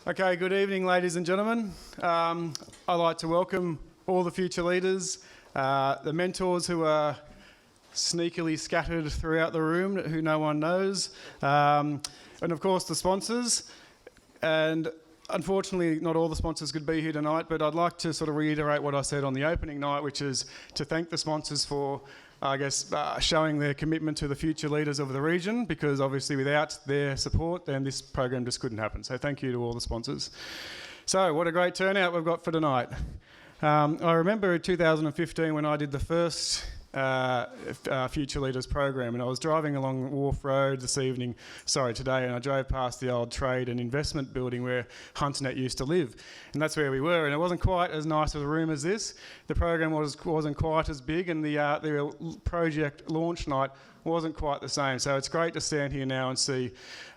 Okay, good evening, ladies and gentlemen. I'd like to welcome all the future leaders, the mentors who are sneakily scattered throughout the room who no one knows, and of course the sponsors. And unfortunately, not all the sponsors could be here tonight, but I'd like to sort of reiterate what I said on the opening night, which is to thank the sponsors for showing their commitment to the future leaders of the region, because obviously without their support, then this program just couldn't happen. So thank you to all the sponsors. So what a great turnout we've got for tonight. I remember in 2015 when I did the first Future Leaders program, and I was driving along Wharf Road today, and I drove past the old trade and investment building where hunternet used to live, and that's where we were. And it wasn't quite as nice of a room as this. The program wasn't quite as big, and the project launch night wasn't quite the same. So it's great to stand here now and see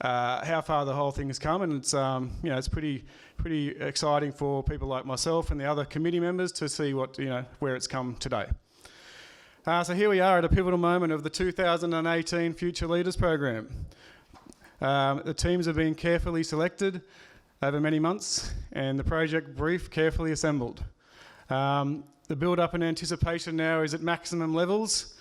how far the whole thing has come, and it's it's pretty exciting for people like myself and the other committee members to see where it's come today. So here we are at a pivotal moment of the 2018 Future Leaders Program. The teams have been carefully selected over many months and the project brief carefully assembled. The build-up and anticipation now is at maximum levels,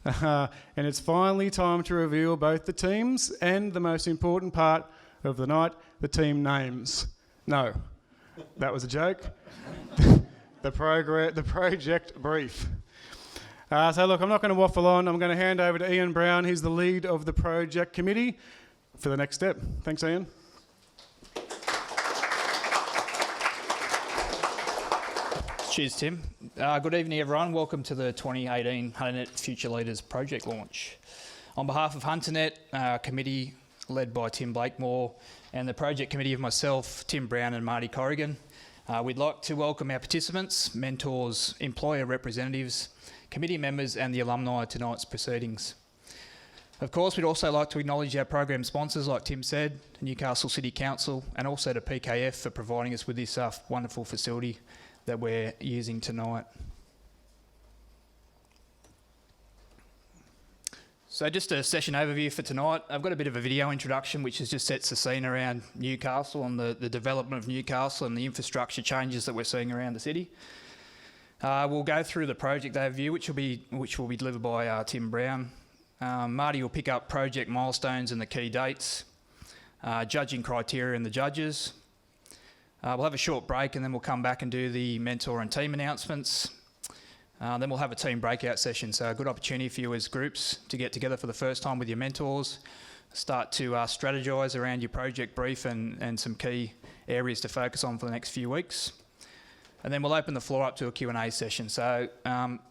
and it's finally time to reveal both the teams and the most important part of the night, the team names. No, that was a joke. The project brief. So look, I'm not going to waffle on. I'm going to hand over to Ian Brown. He's the lead of the project committee for the next step. Thanks, Ian. Cheers, Tim. Good evening, everyone. Welcome to the 2018 hunternet Future Leaders project launch. On behalf of hunternet, our committee led by Tim Blakemore, and the project committee of myself, Tim Brown and Marty Corrigan, we'd like to welcome our participants, mentors, employer representatives, committee members and the alumni of tonight's proceedings. Of course, we'd also like to acknowledge our program sponsors, like Tim said, Newcastle City Council, and also to PKF for providing us with this wonderful facility that we're using tonight. So just a session overview for tonight. I've got a bit of a video introduction which just sets the scene around Newcastle and the development of Newcastle and the infrastructure changes that we're seeing around the city. We'll go through the project overview, which will be delivered by Tim Brown. Marty will pick up project milestones and the key dates, judging criteria and the judges. We'll have a short break and then we'll come back and do the mentor and team announcements. Then we'll have a team breakout session, so a good opportunity for you as groups to get together for the first time with your mentors, start to strategise around your project brief and some key areas to focus on for the next few weeks. And then we'll open the floor up to a Q&A session. So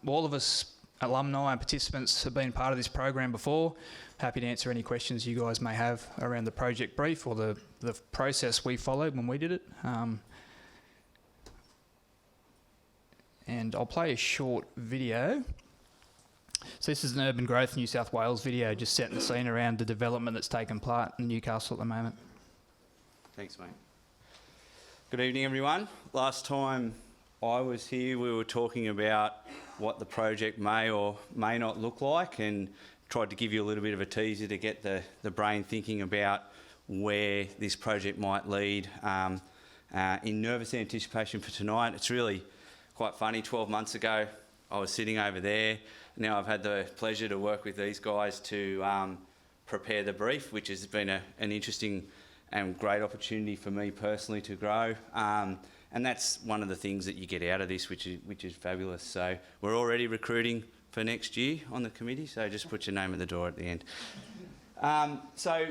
all of us alumni and participants have been part of this program before. Happy to answer any questions you guys may have around the project brief or the process we followed when we did it. And I'll play a short video. So this is an Urban Growth New South Wales video, just setting the scene around the development that's taken part in Newcastle at the moment. Thanks, mate. Good evening, everyone. Last time I was here, we were talking about what the project may or may not look like, and tried to give you a little bit of a teaser to get the brain thinking about where this project might lead. In nervous anticipation for tonight, it's really quite funny. 12 months ago, I was sitting over there. Now I've had the pleasure to work with these guys to prepare the brief, which has been an interesting and great opportunity for me personally to grow. And that's one of the things that you get out of this, which is fabulous. So we're already recruiting for next year on the committee, so just put your name at the door at the end. So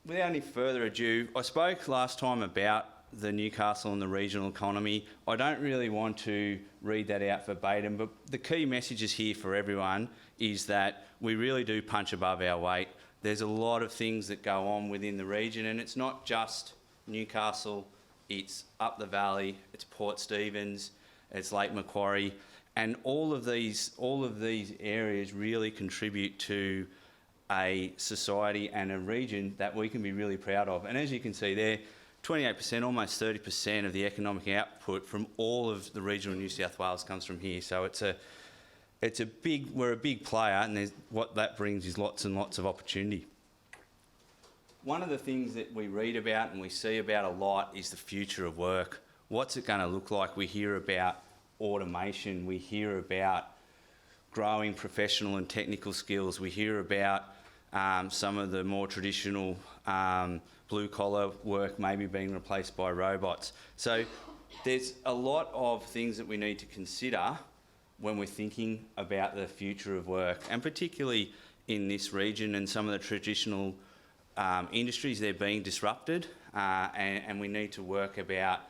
without any further ado, I spoke last time about the Newcastle and the regional economy. I don't really want to read that out verbatim, but the key messages here for everyone is that we really do punch above our weight. There's a lot of things that go on within the region, and it's not just Newcastle, it's up the valley, it's Port Stephens, it's Lake Macquarie, and all of these areas really contribute to a society and a region that we can be really proud of. And as you can see there, 28%, almost 30% of the economic output from all of the regional New South Wales comes from here. So we're a big player, and what that brings is lots and lots of opportunity. one of the things that we read about and we see about a lot is the future of work. What's it going to look like? We hear about automation, we hear about growing professional and technical skills, we hear about some of the more traditional blue-collar work maybe being replaced by robots. So there's a lot of things that we need to consider when we're thinking about the future of work, and particularly in this region and some of the traditional industries, they're being disrupted, and we need to work about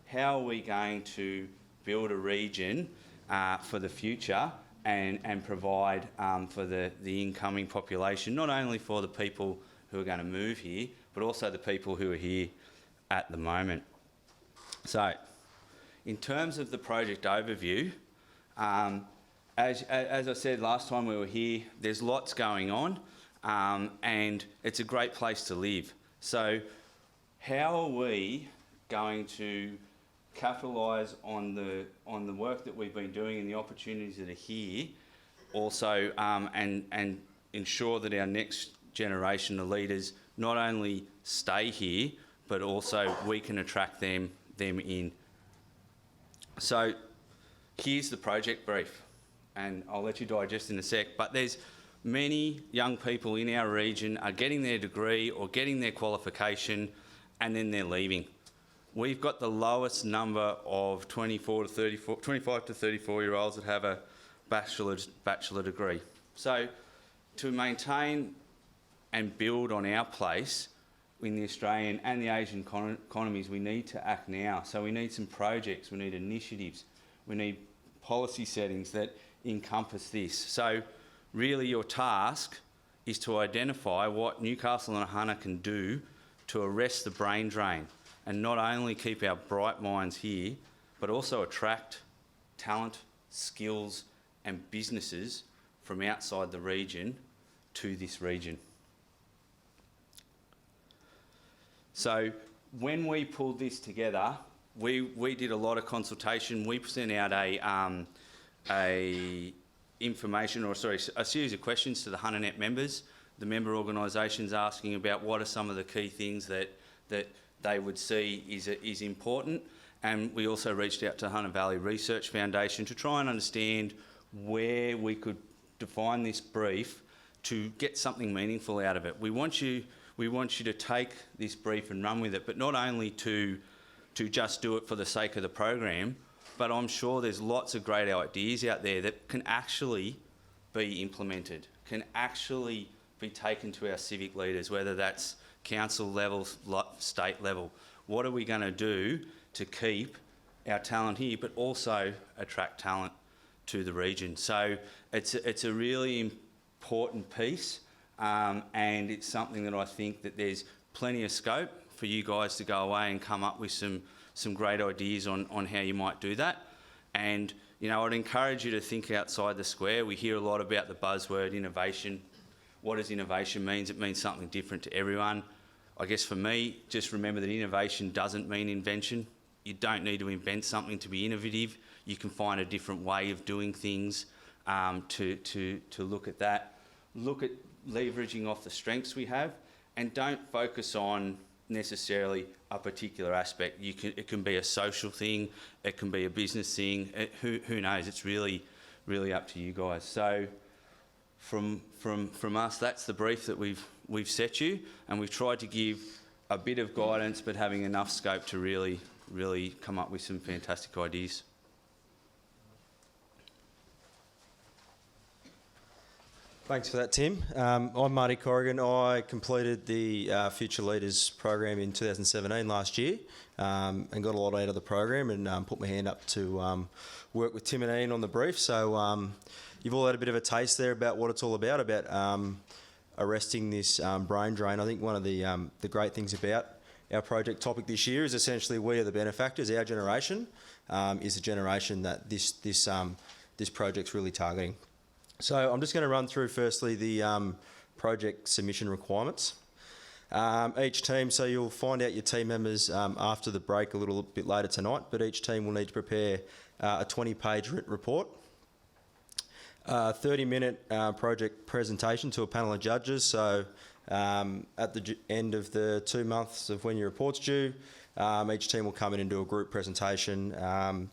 how are we going to build a region for the future and provide for the incoming population, not only for the people who are going to move here, but also the people who are here at the moment. So, in terms of the project overview, as I said last time we were here, there's lots going on, and it's a great place to live. So, how are we going to capitalise on the work that we've been doing and the opportunities that are here, also, and ensure that our next generation of leaders not only stay here, but also we can attract them in. So here's the project brief, and I'll let you digest in a sec, but there's many young people in our region are getting their degree or getting their qualification and then they're leaving. We've got the lowest number of 25 to 34 year olds that have a bachelor degree. So to maintain and build on our place in the Australian and the Asian economies, we need to act now. So we need some projects, we need initiatives, we need policy settings that encompass this. So really your task is to identify what Newcastle and Hunter can do to arrest the brain drain and not only keep our bright minds here, but also attract talent, skills and businesses from outside the region to this region. So when we pulled this together, we did a lot of consultation. We sent out a series of questions to the hunternet members, the member organisations, asking about what are some of the key things that they would see is important. And we also reached out to Hunter Valley Research Foundation to try and understand where we could define this brief to get something meaningful out of it. We want you to take this brief and run with it, but not only to just do it for the sake of the program, but I'm sure there's lots of great ideas out there that can actually be implemented, can actually be taken to our civic leaders, whether that's council level, state level. What are we going to do to keep our talent here, but also attract talent to the region? So it's a really important piece, and it's something that I think that there's plenty of scope for you guys to go away and come up with some great ideas on how you might do that. And you know, I'd encourage you to think outside the square. We hear a lot about the buzzword innovation. What does innovation mean? It means something different to everyone. I guess for me, just remember that innovation doesn't mean invention. You don't need to invent something to be innovative. You can find a different way of doing things to look at that. Look at leveraging off the strengths we have, and don't focus on necessarily a particular aspect. It can be a social thing, it can be a business thing. Who knows? It's really up to you guys. So from us, that's the brief that we've set you, and we've tried to give a bit of guidance, but having enough scope to really come up with some fantastic ideas. Thanks for that, Tim. I'm Marty Corrigan. I completed the Future Leaders program in 2017 last year, and got a lot out of the program, and put my hand up to work with Tim and Ian on the brief. So you've all had a bit of a taste there about what it's all about arresting this brain drain. I think one of the great things about our project topic this year is essentially we are the benefactors. Our generation is the generation that this project's really targeting. So I'm just going to run through firstly the project submission requirements. Each team, so you'll find out your team members after the break a little bit later tonight, but each team will need to prepare a 20-page written report, a 30-minute project presentation to a panel of judges, so At the end of the 2 months of when your report's due, each team will come in and do a group presentation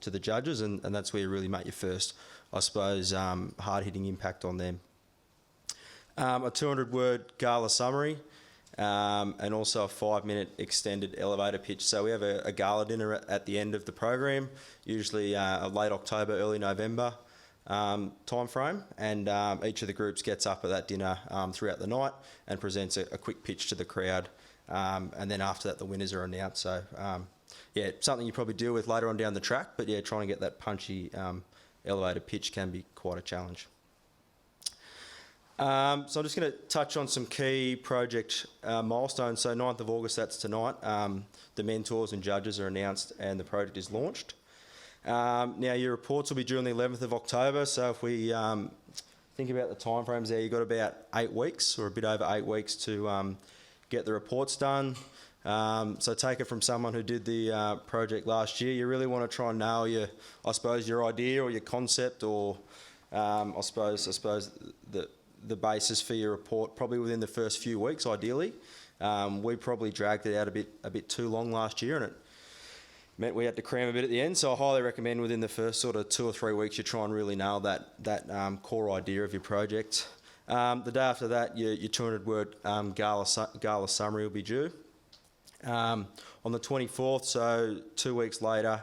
to the judges, and that's where you really make your first, I suppose, hard-hitting impact on them. A 200-word gala summary, and also a 5-minute extended elevator pitch. So we have a gala dinner at the end of the program, usually late October, early November time frame, and each of the groups gets up at that dinner throughout the night and presents a quick pitch to the crowd, and then after that the winners are announced. So yeah, something you probably deal with later on down the track, but yeah, trying to get that punchy elevator pitch can be quite a challenge. So I'm just going to touch on some key project milestones. So 9th of August, that's tonight. The mentors and judges are announced and the project is launched. Now your reports will be due on the 11th of October. So if we think about the timeframes there, you've got about 8 weeks or a bit over 8 weeks to get the reports done. So take it from someone who did the project last year. You really want to try and nail your idea or your concept, or I suppose the basis for your report probably within the first few weeks, ideally. We probably dragged it out a bit too long last year, and it meant we had to cram a bit at the end. So I highly recommend within the first sort of 2 or 3 weeks you try and really nail that core idea of your project. The day after that, your 200-word gala summary will be due. On the 24th, so 2 weeks later,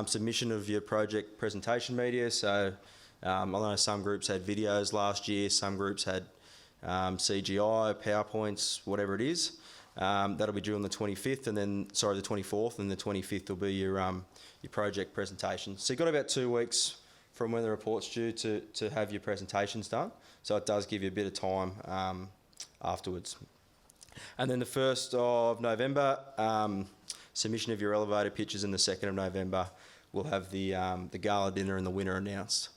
submission of your project presentation media. So I know some groups had videos last year, some groups had CGI, PowerPoints, whatever it is. That'll be due on the 25th, and then, the 24th, and the 25th will be your project presentation. So you've got about 2 weeks from when the report's due to have your presentations done. So it does give you a bit of time afterwards. And then the 1st of November, submission of your elevator pitches, and the 2nd of November, we'll have the gala dinner and the winner announced.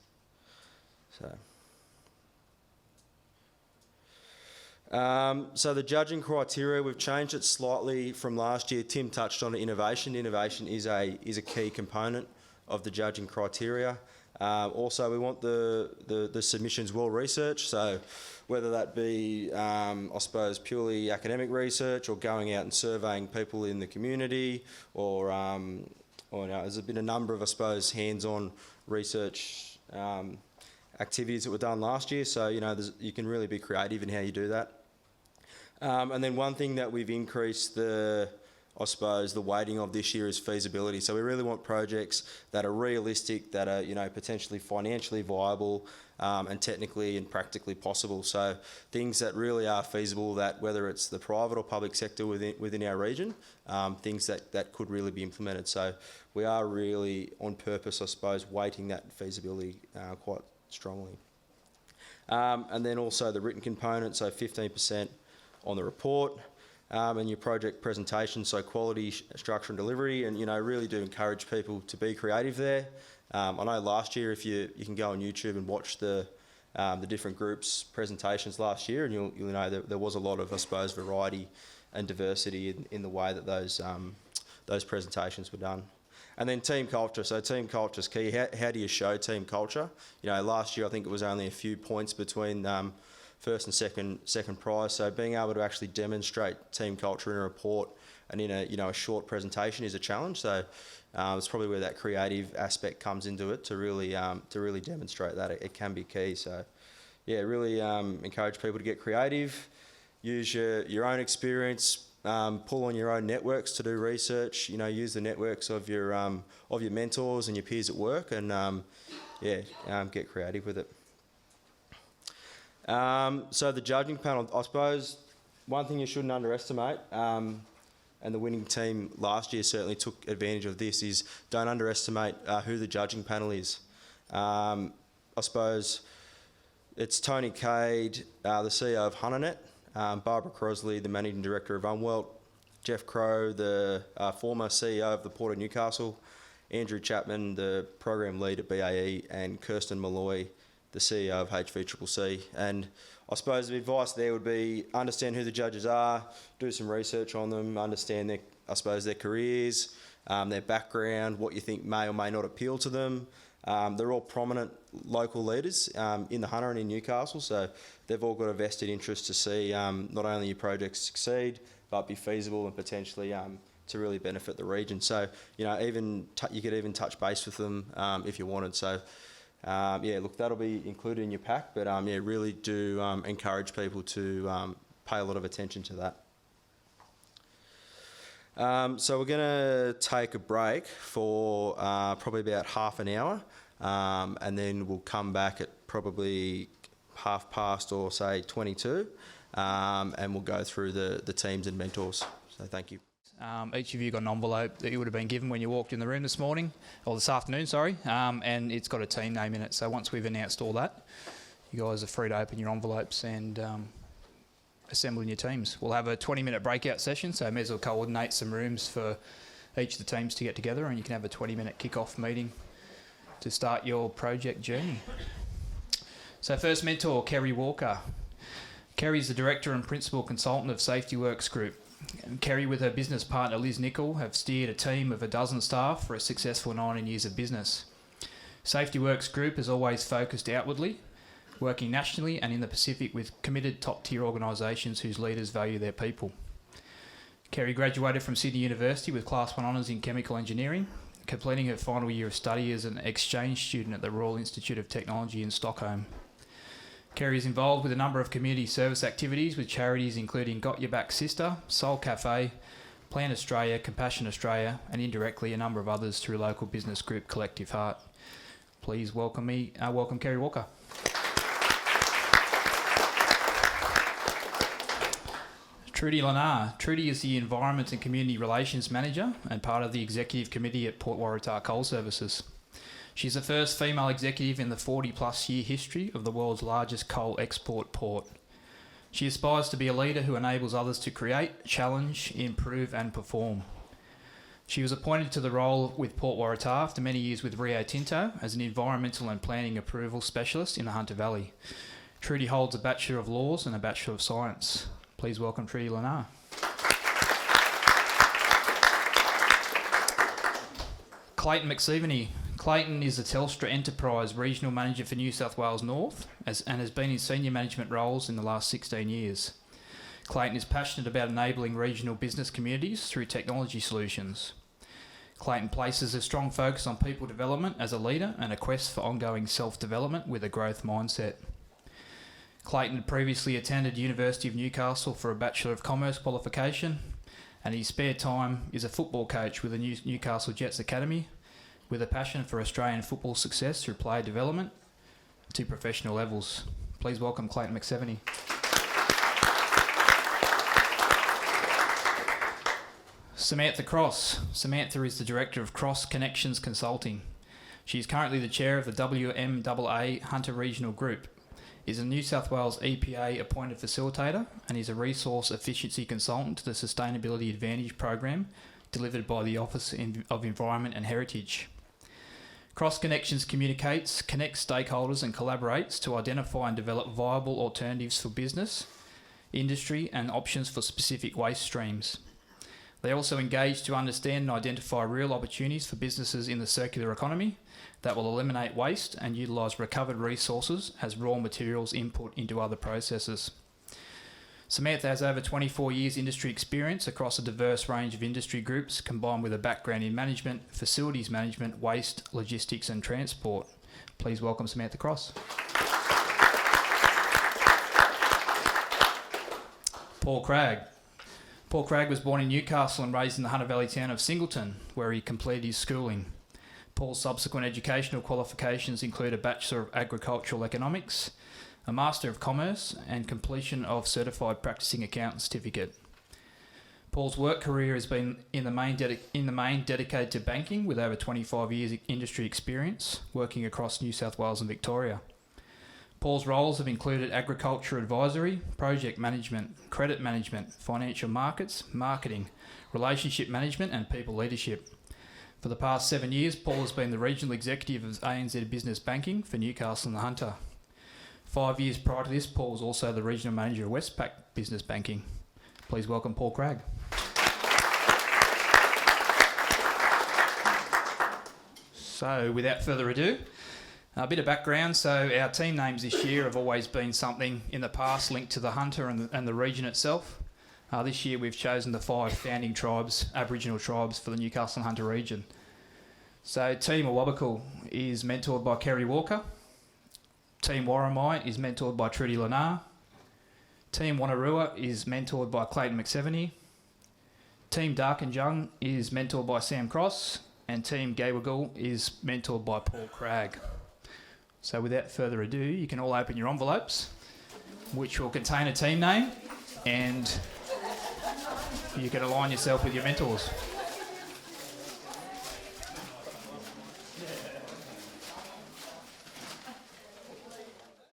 So the judging criteria, we've changed it slightly from last year. Tim touched on innovation. Innovation is a key component of the judging criteria. Also, we want the submissions well researched. So whether that be, I suppose, purely academic research, or going out and surveying people in the community, or there's been a number of, I suppose, hands-on research activities that were done last year, so you can really be creative in how you do that. And then one thing that we've increased the weighting of this year is feasibility. So we really want projects that are realistic, that are potentially financially viable, and technically and practically possible. So things that really are feasible, that whether it's the private or public sector within our region, things that could really be implemented. So we are really on purpose, I suppose, weighting that feasibility quite strongly. And then also the written component, so 15% on the report, and your project presentation, so quality, structure and delivery, and really do encourage people to be creative there. I know last year, if you can go on YouTube and watch the different groups' presentations last year, and you'll know that there was a lot of, I suppose, variety and diversity in the way that those presentations were done. And then team culture. So team culture is key. How do you show team culture? Last year I think it was only a few points between first and second prize. So being able to actually demonstrate team culture in a report and in a short presentation is a challenge. So it's probably where that creative aspect comes into it to really demonstrate that. It can be key. So yeah, really encourage people to get creative, use your own experience. Pull on your own networks to do research. Use the networks of your mentors and your peers at work, and get creative with it. So the judging panel, I suppose, one thing you shouldn't underestimate, and the winning team last year certainly took advantage of this, is don't underestimate who the judging panel is. I suppose it's Tony Cade, the CEO of Hunternet. Barbara Crosley, the Managing Director of Unwelt, Jeff Crow, the former CEO of the Port of Newcastle, Andrew Chapman, the Program Lead at BAE, and Kirsten Malloy, the CEO of HVCCC. And I suppose the advice there would be understand who the judges are, do some research on them, understand their careers, their background, what you think may or may not appeal to them, They're all prominent local leaders in the Hunter and in Newcastle, so they've all got a vested interest to see not only your projects succeed, but be feasible and potentially to really benefit the region. So, you know, you could even touch base with them if you wanted. So, yeah, look, that'll be included in your pack, but yeah, really do encourage people to pay a lot of attention to that. So we're going to take a break for probably about half an hour, and then we'll come back at probably past or say 22, and we'll go through the teams and mentors. So thank you. Each of you got an envelope that you would have been given when you walked in the room this morning, or this afternoon, sorry, and it's got a team name in it. So once we've announced all that, you guys are free to open your envelopes and assemble in your teams. We'll have a 20-minute breakout session, so Mez will coordinate some rooms for each of the teams to get together, and you can have a 20-minute kick-off meeting to start your project journey. So first mentor, Kerry Walker. Kerry's the Director and Principal Consultant of Safety Works Group. Kerry, with her business partner Liz Nichol, have steered a team of a dozen staff for a successful 19 years of business. Safety Works Group has always focused outwardly, working nationally and in the Pacific with committed top-tier organisations whose leaders value their people. Kerry graduated from Sydney University with Class 1 Honours in Chemical Engineering, completing her final year of study as an exchange student at the Royal Institute of Technology in Stockholm. Kerry is involved with a number of community service activities with charities including Got Your Back Sister, Soul Cafe, Plan Australia, Compassion Australia, and indirectly a number of others through local business group Collective Heart. Please welcome Kerry Walker. Trudy Lanar. Trudy is the Environment and Community Relations Manager and part of the Executive Committee at Port Waratah Coal Services. She's the first female executive in the 40-plus year history of the world's largest coal export port. She aspires to be a leader who enables others to create, challenge, improve and perform. She was appointed to the role with Port Waratah after many years with Rio Tinto as an Environmental and Planning Approval Specialist in the Hunter Valley. Trudy holds a Bachelor of Laws and a Bachelor of Science. Please welcome Trudy Lanar. Clayton McSeveny. Clayton is the Telstra Enterprise Regional Manager for New South Wales North and has been in senior management roles in the last 16 years. Clayton is passionate about enabling regional business communities through technology solutions. Clayton places a strong focus on people development as a leader and a quest for ongoing self-development with a growth mindset. Clayton had previously attended University of Newcastle for a Bachelor of Commerce qualification, and in his spare time is a football coach with the Newcastle Jets Academy, with a passion for Australian football success through player development to professional levels. Please welcome Clayton McSeveny. Samantha Cross. Samantha is the Director of Cross Connections Consulting. She is currently the Chair of the WMAA Hunter Regional Group, is a New South Wales EPA appointed facilitator and is a resource efficiency consultant to the Sustainability Advantage program delivered by the Office of Environment and Heritage. Cross Connections communicates, connects stakeholders and collaborates to identify and develop viable alternatives for business, industry and options for specific waste streams. They also engage to understand and identify real opportunities for businesses in the circular economy that will eliminate waste and utilise recovered resources as raw materials input into other processes. Samantha has over 24 years industry experience across a diverse range of industry groups, combined with a background in management, facilities management, waste, logistics and transport. Please welcome Samantha Cross. Paul Cragg. Paul Cragg was born in Newcastle and raised in the Hunter Valley town of Singleton, where he completed his schooling. Paul's subsequent educational qualifications include a Bachelor of Agricultural Economics, a Master of Commerce and completion of Certified Practicing Accountant certificate. Paul's work career has been in the main dedicated to banking with over 25 years industry experience, working across New South Wales and Victoria. Paul's roles have included agriculture advisory, project management, credit management, financial markets, marketing, relationship management and people leadership. For the past 7 years, Paul has been the Regional Executive of ANZ Business Banking for Newcastle and the Hunter. 5 years prior to this, Paul was also the Regional Manager of Westpac Business Banking. Please welcome Paul Cragg. So without further ado, a bit of background. So our team names this year have always been something in the past linked to the hunter and the region itself. This year we've chosen the 5 founding tribes, Aboriginal tribes for the Newcastle and Hunter region. So Team Awabakal is mentored by Kerry Walker. Team Warramai is mentored by Trudy Lenar. Team Wanarua is mentored by Clayton McSeveny. Team Darkinjung is mentored by Sam Cross. And Team Gaywagal is mentored by Paul Cragg. So without further ado, you can all open your envelopes, which will contain a team name, and you can align yourself with your mentors.